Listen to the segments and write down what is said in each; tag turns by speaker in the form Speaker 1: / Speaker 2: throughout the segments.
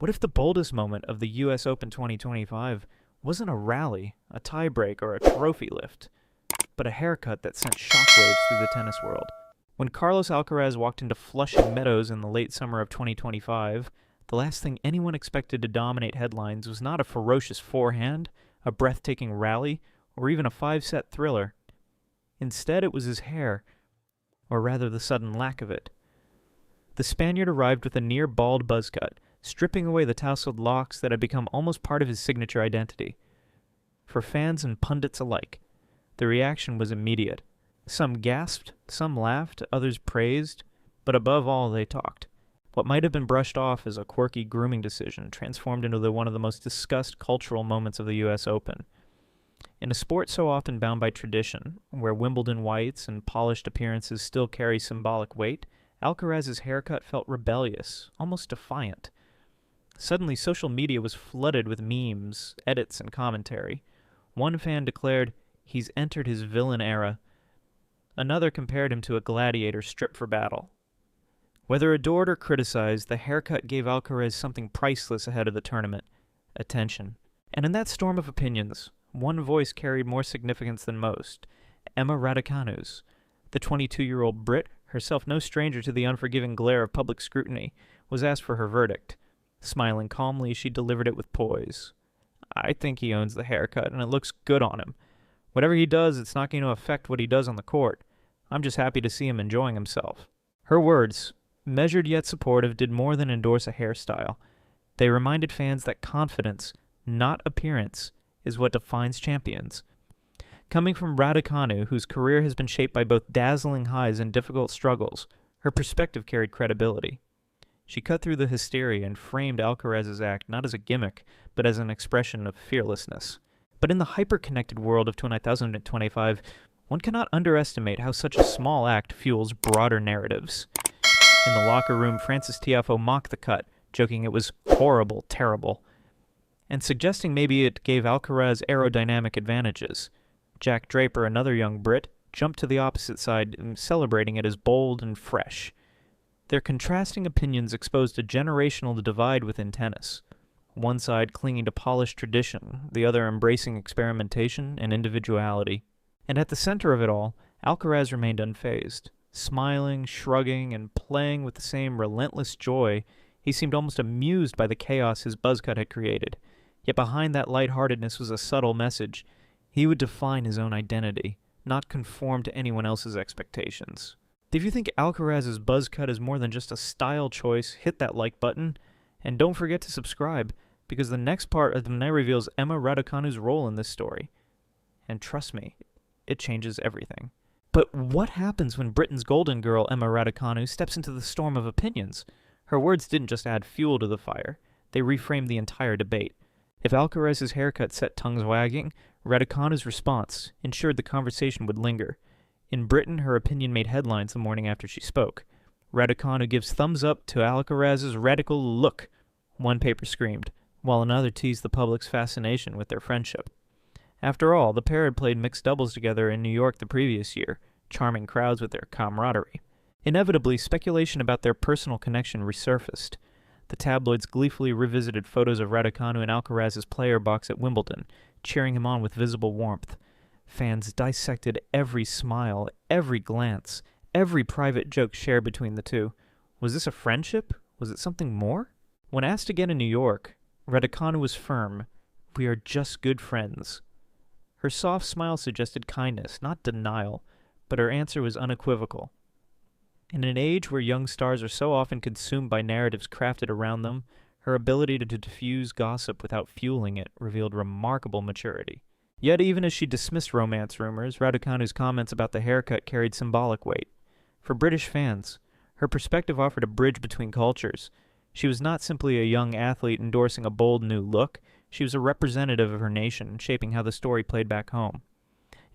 Speaker 1: What if the boldest moment of the US Open 2025 wasn't a rally, a tiebreak, or a trophy lift, but a haircut that sent shockwaves through the tennis world? When Carlos Alcaraz walked into Flushing Meadows in the late summer of 2025, the last thing anyone expected to dominate headlines was not a ferocious forehand, a breathtaking rally, or even a five-set thriller. Instead, it was his hair, or rather the sudden lack of it. The Spaniard arrived with a near-bald buzzcut, stripping away the tousled locks that had become almost part of his signature identity. For fans and pundits alike, the reaction was immediate. Some gasped, some laughed, others praised, but above all they talked. What might have been brushed off as a quirky grooming decision transformed into one of the most discussed cultural moments of the US Open. In a sport so often bound by tradition, where Wimbledon whites and polished appearances still carry symbolic weight, Alcaraz's haircut felt rebellious, almost defiant. Suddenly, social media was flooded with memes, edits, and commentary. One fan declared, "He's entered his villain era." Another compared him to a gladiator stripped for battle. Whether adored or criticized, the haircut gave Alcaraz something priceless ahead of the tournament: attention. And in that storm of opinions, one voice carried more significance than most: Emma Raducanu's. The 22-year-old Brit, herself no stranger to the unforgiving glare of public scrutiny, was asked for her verdict. Smiling calmly, she delivered it with poise. "I think he owns the haircut, and it looks good on him. Whatever he does, it's not going to affect what he does on the court. I'm just happy to see him enjoying himself." Her words, measured yet supportive, did more than endorse a hairstyle. They reminded fans that confidence, not appearance, is what defines champions. Coming from Raducanu, whose career has been shaped by both dazzling highs and difficult struggles, her perspective carried credibility. She cut through the hysteria and framed Alcaraz's act not as a gimmick, but as an expression of fearlessness. But in the hyper-connected world of 2025, one cannot underestimate how such a small act fuels broader narratives. In the locker room, Francis Tiafoe mocked the cut, joking it was horrible, terrible, and suggesting maybe it gave Alcaraz aerodynamic advantages. Jack Draper, another young Brit, jumped to the opposite side, celebrating it as bold and fresh. Their contrasting opinions exposed a generational divide within tennis. One side clinging to polished tradition, the other embracing experimentation and individuality. And at the center of it all, Alcaraz remained unfazed. Smiling, shrugging, and playing with the same relentless joy, he seemed almost amused by the chaos his buzzcut had created. Yet behind that lightheartedness was a subtle message. He would define his own identity, not conform to anyone else's expectations. If you think Alcaraz's buzzcut is more than just a style choice, hit that like button, and don't forget to subscribe, because the next part of the night reveals Emma Raducanu's role in this story. And trust me, it changes everything. But what happens when Britain's golden girl Emma Raducanu steps into the storm of opinions? Her words didn't just add fuel to the fire, they reframed the entire debate. If Alcaraz's haircut set tongues wagging, Raducanu's response ensured the conversation would linger. In Britain, her opinion made headlines the morning after she spoke. Raducanu gives thumbs up to Alcaraz's radical look, one paper screamed, while another teased the public's fascination with their friendship. After all, the pair had played mixed doubles together in New York the previous year, charming crowds with their camaraderie. Inevitably, speculation about their personal connection resurfaced. The tabloids gleefully revisited photos of Raducanu in Alcaraz's player box at Wimbledon, cheering him on with visible warmth. Fans dissected every smile, every glance, every private joke shared between the two. Was this a friendship? Was it something more? When asked again in New York, Raducanu was firm. "We are just good friends." Her soft smile suggested kindness, not denial, but her answer was unequivocal. In an age where young stars are so often consumed by narratives crafted around them, her ability to diffuse gossip without fueling it revealed remarkable maturity. Yet even as she dismissed romance rumors, Raducanu's comments about the haircut carried symbolic weight. For British fans, her perspective offered a bridge between cultures. She was not simply a young athlete endorsing a bold new look, she was a representative of her nation, shaping how the story played back home.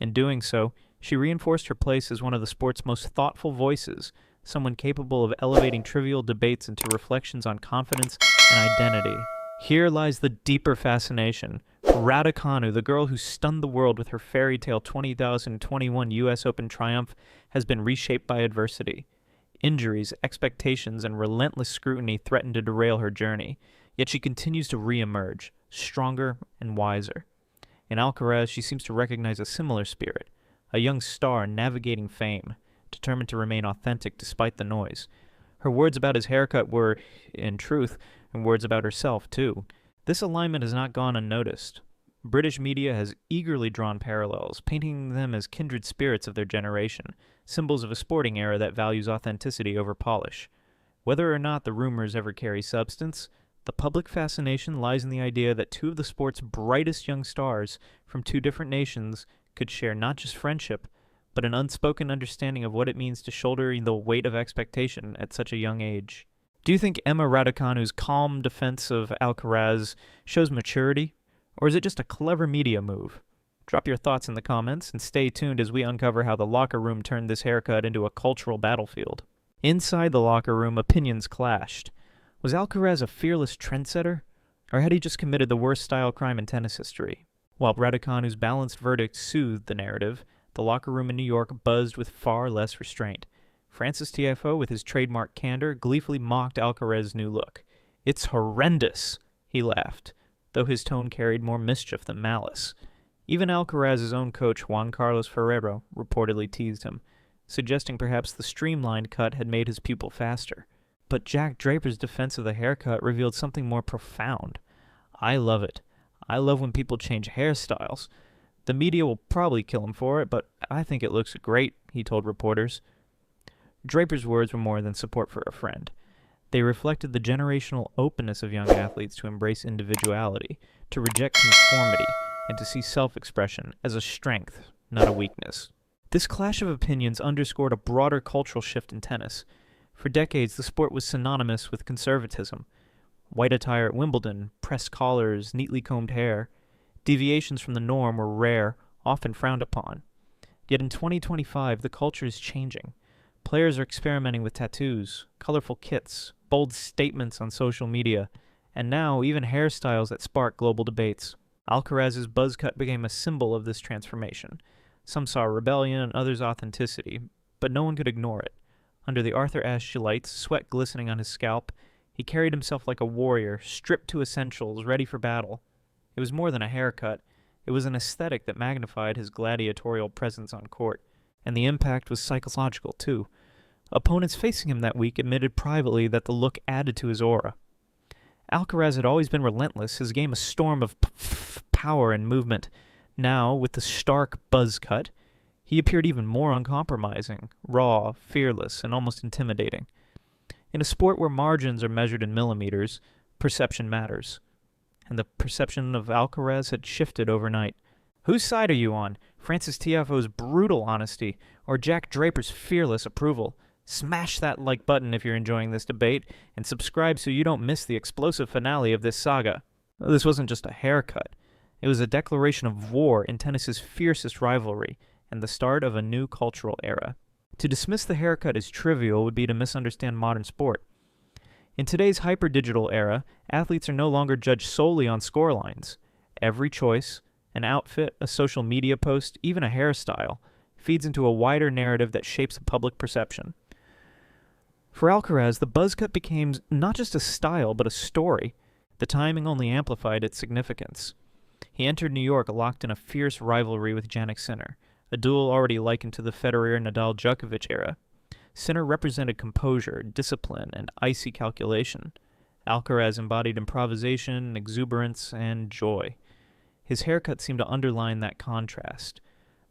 Speaker 1: In doing so, she reinforced her place as one of the sport's most thoughtful voices, someone capable of elevating trivial debates into reflections on confidence and identity. Here lies the deeper fascination. Raducanu, the girl who stunned the world with her fairy tale 2021 US Open triumph, has been reshaped by adversity. Injuries, expectations, and relentless scrutiny threatened to derail her journey. Yet she continues to re-emerge, stronger and wiser. In Alcaraz, she seems to recognize a similar spirit, a young star navigating fame, determined to remain authentic despite the noise. Her words about his haircut were, in truth, words about herself, too. This alignment has not gone unnoticed. British media has eagerly drawn parallels, painting them as kindred spirits of their generation, symbols of a sporting era that values authenticity over polish. Whether or not the rumors ever carry substance, the public fascination lies in the idea that two of the sport's brightest young stars from two different nations could share not just friendship, but an unspoken understanding of what it means to shoulder the weight of expectation at such a young age. Do you think Emma Raducanu's calm defense of Alcaraz shows maturity, or is it just a clever media move? Drop your thoughts in the comments and stay tuned as we uncover how the locker room turned this haircut into a cultural battlefield. Inside the locker room, opinions clashed. Was Alcaraz a fearless trendsetter, or had he just committed the worst style crime in tennis history? While Raducanu's balanced verdict soothed the narrative, the locker room in New York buzzed with far less restraint. Francis Tiafoe, with his trademark candor, gleefully mocked Alcaraz's new look. "It's horrendous," he laughed, though his tone carried more mischief than malice. Even Alcaraz's own coach, Juan Carlos Ferrero, reportedly teased him, suggesting perhaps the streamlined cut had made his pupil faster. But Jack Draper's defense of the haircut revealed something more profound. "I love it. I love when people change hairstyles. The media will probably kill him for it, but I think it looks great," he told reporters. Draper's words were more than support for a friend. They reflected the generational openness of young athletes to embrace individuality, to reject conformity, and to see self-expression as a strength, not a weakness. This clash of opinions underscored a broader cultural shift in tennis. For decades, the sport was synonymous with conservatism. White attire at Wimbledon, pressed collars, neatly combed hair. Deviations from the norm were rare, often frowned upon. Yet in 2025, the culture is changing. Players are experimenting with tattoos, colorful kits, bold statements on social media, and now even hairstyles that spark global debates. Alcaraz's buzzcut became a symbol of this transformation. Some saw rebellion and others authenticity, but no one could ignore it. Under the Arthur Ashe lights, sweat glistening on his scalp, he carried himself like a warrior, stripped to essentials, ready for battle. It was more than a haircut. It was an aesthetic that magnified his gladiatorial presence on court. And the impact was psychological, too. Opponents facing him that week admitted privately that the look added to his aura. Alcaraz had always been relentless, his game a storm of power and movement. Now, with the stark buzz cut, he appeared even more uncompromising, raw, fearless, and almost intimidating. In a sport where margins are measured in millimeters, perception matters. And the perception of Alcaraz had shifted overnight. Whose side are you on? Francis Tiafoe's brutal honesty, or Jack Draper's fearless approval? Smash that like button if you're enjoying this debate, and subscribe so you don't miss the explosive finale of this saga. This wasn't just a haircut. It was a declaration of war in tennis's fiercest rivalry, and the start of a new cultural era. To dismiss the haircut as trivial would be to misunderstand modern sport. In today's hyper-digital era, athletes are no longer judged solely on scorelines. Every choice, an outfit, a social media post, even a hairstyle, feeds into a wider narrative that shapes the public perception. For Alcaraz, the buzzcut became not just a style, but a story. The timing only amplified its significance. He entered New York locked in a fierce rivalry with Jannik Sinner, a duel already likened to the Federer-Nadal-Djokovic era. Sinner represented composure, discipline, and icy calculation. Alcaraz embodied improvisation, exuberance, and joy. His haircut seemed to underline that contrast.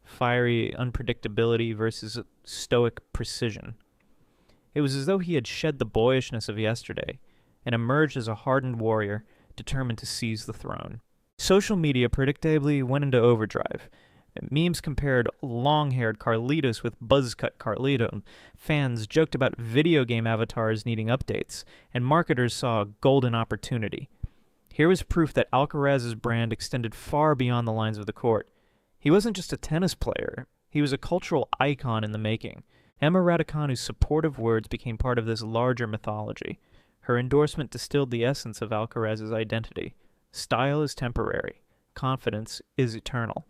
Speaker 1: Fiery unpredictability versus stoic precision. It was as though he had shed the boyishness of yesterday and emerged as a hardened warrior determined to seize the throne. Social media predictably went into overdrive. Memes compared long-haired Carlitos with buzz-cut Carlito. Fans joked about video game avatars needing updates, and marketers saw a golden opportunity. Here was proof that Alcaraz's brand extended far beyond the lines of the court. He wasn't just a tennis player, he was a cultural icon in the making. Emma Raducanu's supportive words became part of this larger mythology. Her endorsement distilled the essence of Alcaraz's identity. Style is temporary. Confidence is eternal.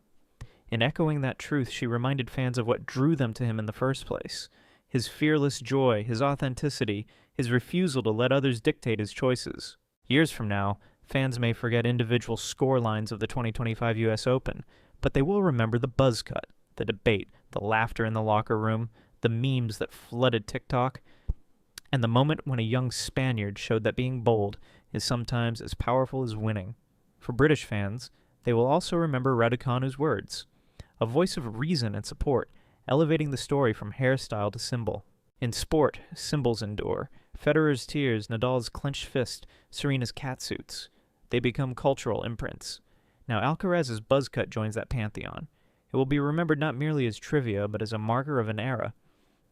Speaker 1: In echoing that truth, she reminded fans of what drew them to him in the first place. His fearless joy, his authenticity, his refusal to let others dictate his choices. Years from now, fans may forget individual score lines of the 2025 US Open, but they will remember the buzzcut, the debate, the laughter in the locker room, the memes that flooded TikTok, and the moment when a young Spaniard showed that being bold is sometimes as powerful as winning. For British fans, they will also remember Raducanu's words, a voice of reason and support, elevating the story from hairstyle to symbol. In sport, symbols endure. Federer's tears, Nadal's clenched fist, Serena's catsuits. They become cultural imprints. Now Alcaraz's buzzcut joins that pantheon. It will be remembered not merely as trivia, but as a marker of an era.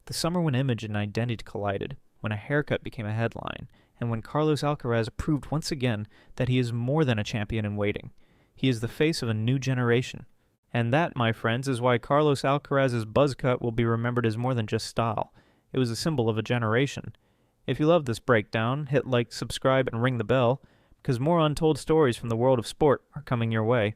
Speaker 1: The summer when image and identity collided, when a haircut became a headline, and when Carlos Alcaraz proved once again that he is more than a champion in waiting. He is the face of a new generation. And that, my friends, is why Carlos Alcaraz's buzzcut will be remembered as more than just style. It was a symbol of a generation. If you love this breakdown, hit like, subscribe, and ring the bell, because more untold stories from the world of sport are coming your way.